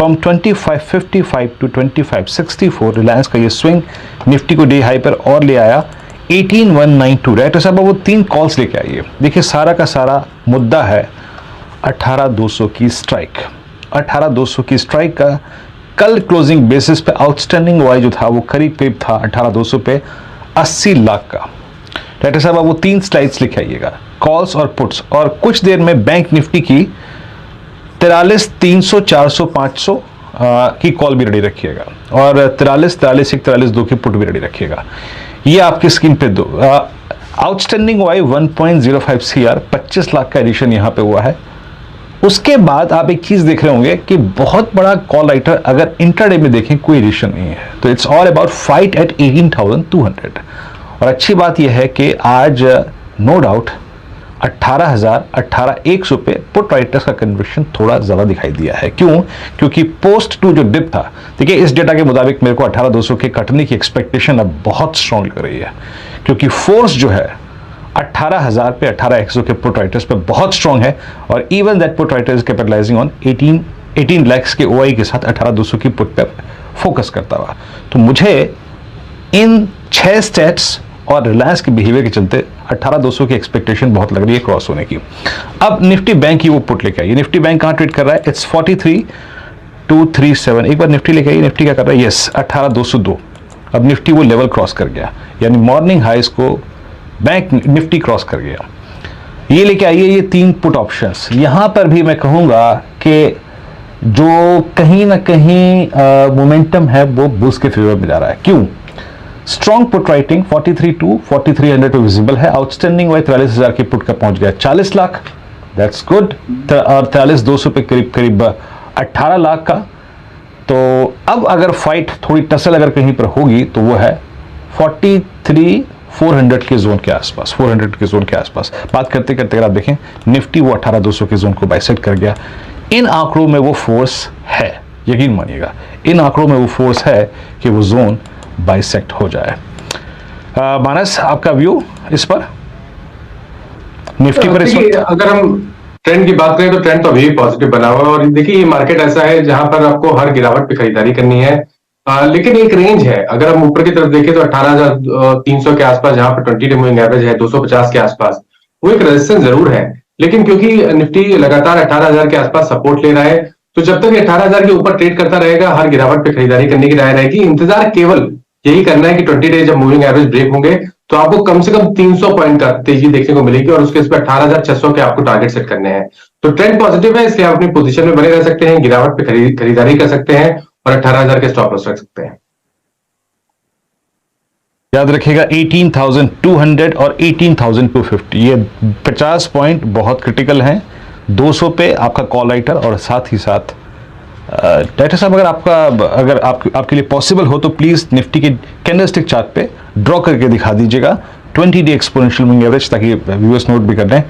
From 2555 to 2564 Reliance का ये swing Nifty को डे हाई पर और ले आया 18192। राइट साहब, वो 3 कॉल्स लेके आइए। देखिए सारा का सारा मुद्दा है 18200 की स्ट्राइक। 18200 की स्ट्राइक का कल क्लोजिंग बेसिस पे आउटस्टैंडिंग वाई जो था वो करीब करीब था 18200 पे 80 लाख का। राइट साहब, अब वो 3 स्लाइड्स लिखे आइएगा, कॉल्स और पुट्स। और कुछ देर में बैंक निफ्टी की 43 300 400 500 की कॉल भी रेडी रखिएगा और 43 43 1 43 2 की पुट भी रेडी रखिएगा। ये आपकी स्क्रीन पे दो आउटस्टैंडिंग वाई 1.05 CR 25 लाख का एडिशन यहाँ पे हुआ है। उसके बाद आप एक चीज देख रहे होंगे कि बहुत बड़ा कॉल राइटर अगर इंट्राडे में देखें कोई एडिशन नहीं है, तो it's all about fight eight 18,200। और अच्छी बात यह है कि आज नो डाउट 18,100 पे पुट राइटर्स का कन्वर्शन थोड़ा ज़्यादा दिखाई दिया है। क्यों? क्योंकि पोस्ट टू जो डिप था, देखिए इस डेटा के मुताबिक मेरे को 18,200 के कटने की एक्सपेक्टेशन अब बहुत स्ट्रॉन्ग लग रही है, क्योंकि फोर्स जो है 18,000 पे 18,100 के पुट राइटर्स पे बहुत स्ट्रॉन्ग है। और even that put writer is capitalising on 18 lakh के ओआई के साथ 18,200 की पुट पे फोकस करता हुआ। तो मुझे इन 6 स्टेट्स और रिलायंस के बिहेवियर के चलते 18,200 की एक्सपेक्टेशन बहुत लग रही है क्रॉस होने की। अब निफ्टी बैंक की वो पुट लेके आई। निफ्टी बैंक कहाँ ट्रेड कर रहा है? इट्स 43,237। एक बार निफ्टी लेके आई, निफ्टी क्या कर रहा है? यस 18,202। अब निफ्टी वो लेवल क्रॉस कर गया, यानी मॉर्निंग हाइस को बैंक निफ्टी क्रॉस कर गया। ये लेके आइए ये 3 पुट ऑप्शंस। यहां पर भी मैं कहूंगा कि जो कहीं ना कहीं मोमेंटम है वो बुल्स के फेवर में जा रहा है। क्यों? स्ट्रॉन्ग पुट राइटिंग 43 टू 4300 पे विजिबल है। आउटस्टैंडिंग वाई 43,000 की पुट का पहुंच गया 40 लाख, दैट्स गुड। और 43,200 पे करीब करीब 18 लाख का। तो अब अगर फाइट थोड़ी टसल अगर कहीं पर होगी तो वो है 43,400 के जोन के आसपास, 400 के जोन के आसपास। बात करते करते अगर आप देखें निफ्टी वो 18,200 के जोन को बाइसेक्ट कर गया। इन आंकड़ों में वो फोर्स है, यकीन मानिएगा, इन आंकड़ों में वो फोर्स है कि वो जोन बाइसेक्ट हो जाए। मानस, आपका व्यू इस पर, निफ्टी पर इस वक्त? अगर हम ट्रेंड की बात करें तो ट्रेंड तो अभी भी पॉजिटिव बना हुआ है। और देखिए ये मार्केट ऐसा है जहां पर आपको हर गिरावट पे खरीदारी करनी है, लेकिन एक रेंज है। अगर हम ऊपर की तरफ देखें तो 18,300 के आसपास, जहां पर 20 डे मूविंग एवरेज है 250 के आसपास, वो एक रेजिस्टेंस जरूर है। लेकिन क्योंकि निफ्टी लगातार 18,000 के आसपास सपोर्ट ले रहा है, तो जब तक 18,000 के ऊपर ट्रेड करता रहेगा, हर गिरावट पे खरीदारी करने की राय रहेगी। इंतजार केवल यही करना है कि 20 डे जब मूविंग एवरेज ब्रेक होंगे तो आपको कम से कम 300 पॉइंट का तेजी देखने को मिलेगी, और उसके इस पर 18,600 के आपको टारगेट सेट करने हैं। तो ट्रेंड पॉजिटिव है, इसलिए आप अपनी पोजीशन में बने रह सकते हैं, गिरावट पे खरीदारी कर सकते हैं और 18,000 के स्टॉप लॉस रख सकते हैं। याद रखिएगा 18,200 और 18,250, ये 50 पॉइंट बहुत क्रिटिकल हैं। 200 पे आपका कॉल राइटर, और साथ ही साथ डायरेक्टर साहब अगर आपके लिए पॉसिबल हो तो प्लीज निफ्टी के कैंडलस्टिक चार्ट पे ड्रॉ करके दिखा दीजिएगा 20 डे एक्सपोनेंशियल मूविंग एवरेज, ताकि व्यूअर्स नोट भी कर लें।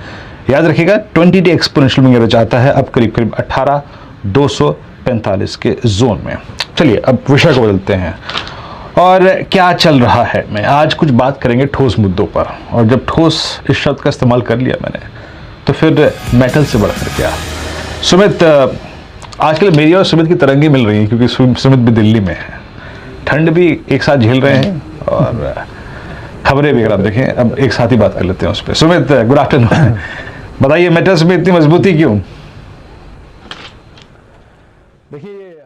याद रखिएगा 20 डे एक्सपोनेंशियल मूविंग एवरेज आता है अब करीब करीब 18,245 के जोन में। चलिए अब विषय को बदलते हैं, और क्या चल रहा है, मैं आज कुछ बात करेंगे ठोस मुद्दों पर। और जब ठोस इस शब्द का इस्तेमाल कर लिया मैंने, तो फिर मेटल से बढ़कर क्या। सुमित, आजकल मेरी और सुमित की तरंगे मिल रही हैं, क्योंकि सुमित भी दिल्ली में है, ठंड भी एक साथ झेल रहे हैं और खबरें भी अगर आप देखें, अब एक साथ ही बात कर लेते हैं उस पर। Sumit, good afternoon. बताइए मेटल्स में इतनी मजबूती क्यों? देखिए